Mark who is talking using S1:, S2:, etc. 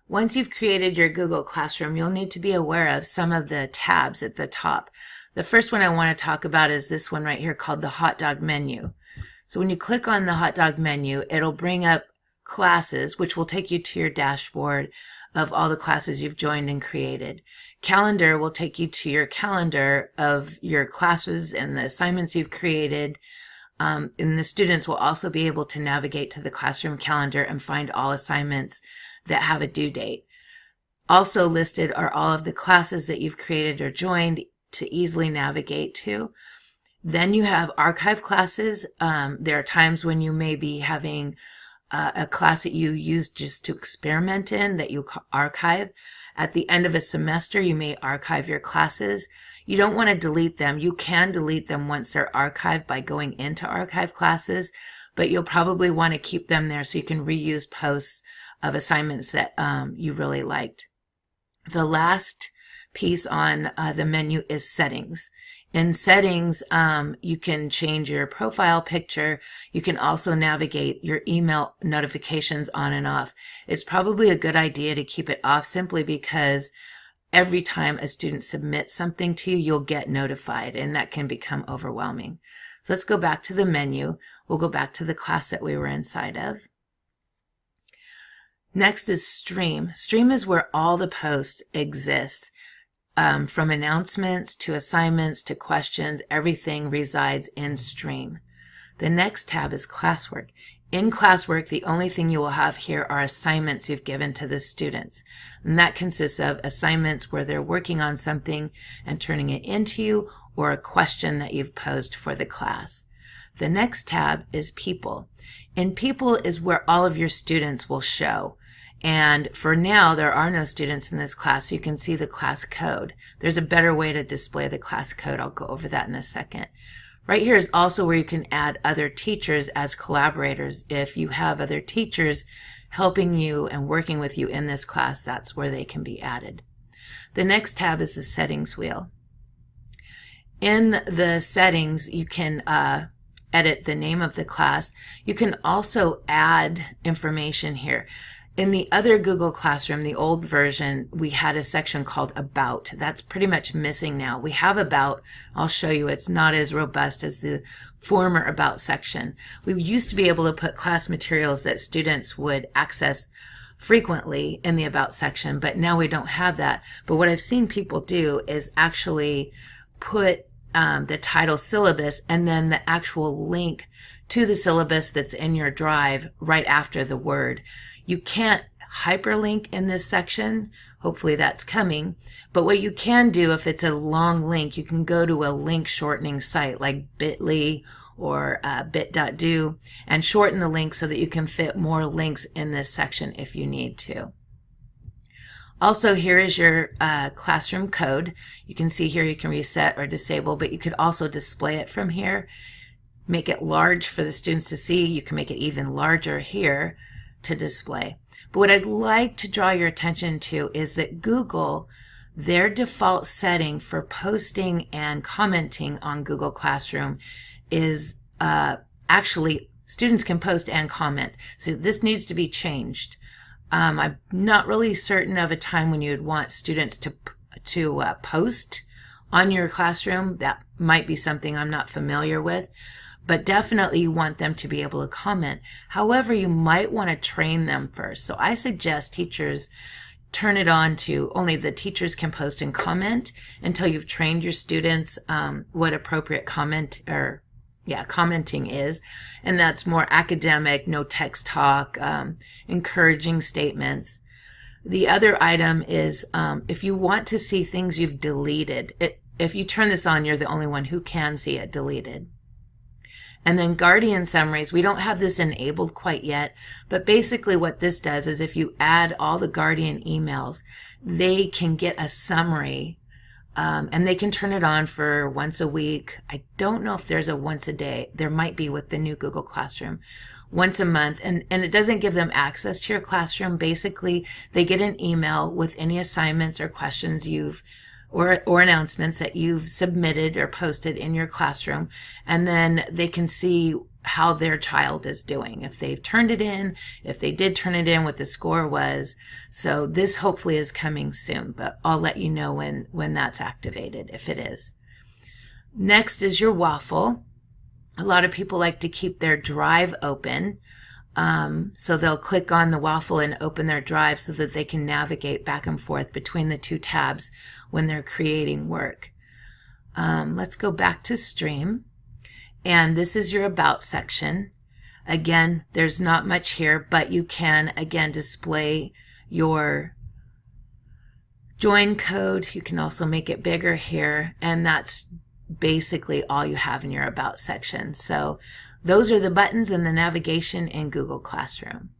S1: Once you've created your Google Classroom, you'll need to be aware of some of the tabs at the top. The first one I want to talk about is this one right here called the hot dog menu. So when you click on the hot dog menu, it'll bring up classes, which will take you to your dashboard of all the classes you've joined and created. Calendar will take you to your calendar of your classes and the assignments you've created. And the students will also be able to navigate to the classroom calendar and find all assignments that have a due date. Also listed are all of the classes that you've created or joined to easily navigate to. Then you have archive classes. There are times when you may be having a class that you use just to experiment in that you archive. At the end of a semester, you may archive your classes. You don't want to delete them. You can delete them once they're archived by going into archive classes, but you'll probably want to keep them there so you can reuse posts of assignments that you really liked. The last piece on the menu is settings. In settings, you can change your profile picture. You can also navigate your email notifications on and off. It's probably a good idea to keep it off simply because every time a student submits something to you, you'll get notified, and that can become overwhelming. So let's go back to the menu. We'll go back to the class that we were inside of. Next is Stream. Stream is where all the posts exist. From announcements to assignments to questions, everything resides in Stream. The next tab is Classwork. In Classwork, the only thing you will have here are assignments you've given to the students. And that consists of assignments where they're working on something and turning it into you, or a question that you've posed for the class. The next tab is People. In People is where all of your students will show. And for now, there are no students in this class, so you can see the class code. There's a better way to display the class code. I'll go over that in a second. Right here is also where you can add other teachers as collaborators. If you have other teachers helping you and working with you in this class, that's where they can be added. The next tab is the Settings wheel. In the settings, you can edit the name of the class. You can also add information here. In the other Google Classroom, the old version, we had a section called About. That's pretty much missing now. We have About. I'll show you. It's not as robust as the former About section. We used to be able to put class materials that students would access frequently in the About section, but now we don't have that. But what I've seen people do is actually put the title syllabus and then the actual link to the syllabus that's in your drive right after the word. You can't hyperlink in this section. Hopefully that's coming. But what you can do, if it's a long link, you can go to a link shortening site like bit.ly or bit.do and shorten the link so that you can fit more links in this section if you need to. Also, here is your classroom code. You can see here you can reset or disable, but you could also display it from here. Make it large for the students to see. You can make it even larger here to display. But what I'd like to draw your attention to is that Google, their default setting for posting and commenting on Google Classroom is actually students can post and comment. So this needs to be changed. I'm not really certain of a time when you would want students to post on your classroom. That might be something I'm not familiar with. But definitely you want them to be able to comment. However, you might want to train them first. So I suggest teachers turn it on to only the teachers can post and comment until you've trained your students what appropriate commenting is. And that's more academic, no text talk, encouraging statements. The other item is if you want to see things you've deleted, if you turn this on, you're the only one who can see it deleted. And then Guardian summaries, we don't have this enabled quite yet, but basically what this does is if you add all the Guardian emails, they can get a summary and they can turn it on for once a week. I don't know if there's a once a day. There might be with the new Google Classroom. Once a month, and it doesn't give them access to your classroom. Basically, they get an email with any assignments or questions or announcements that you've submitted or posted in your classroom, and then they can see how their child is doing, if they've turned it in, if they did turn it in, what the score was. So this hopefully is coming soon, but I'll let you know when that's activated, if it is. Next is your waffle. A lot of people like to keep their drive open. So they'll click on the waffle and open their drive so that they can navigate back and forth between the two tabs when they're creating work. Let's go back to Stream. And this is your About section. Again, there's not much here, but you can, again, display your join code. You can also make it bigger here, and that's basically all you have in your About section. So those are the buttons and the navigation in Google Classroom.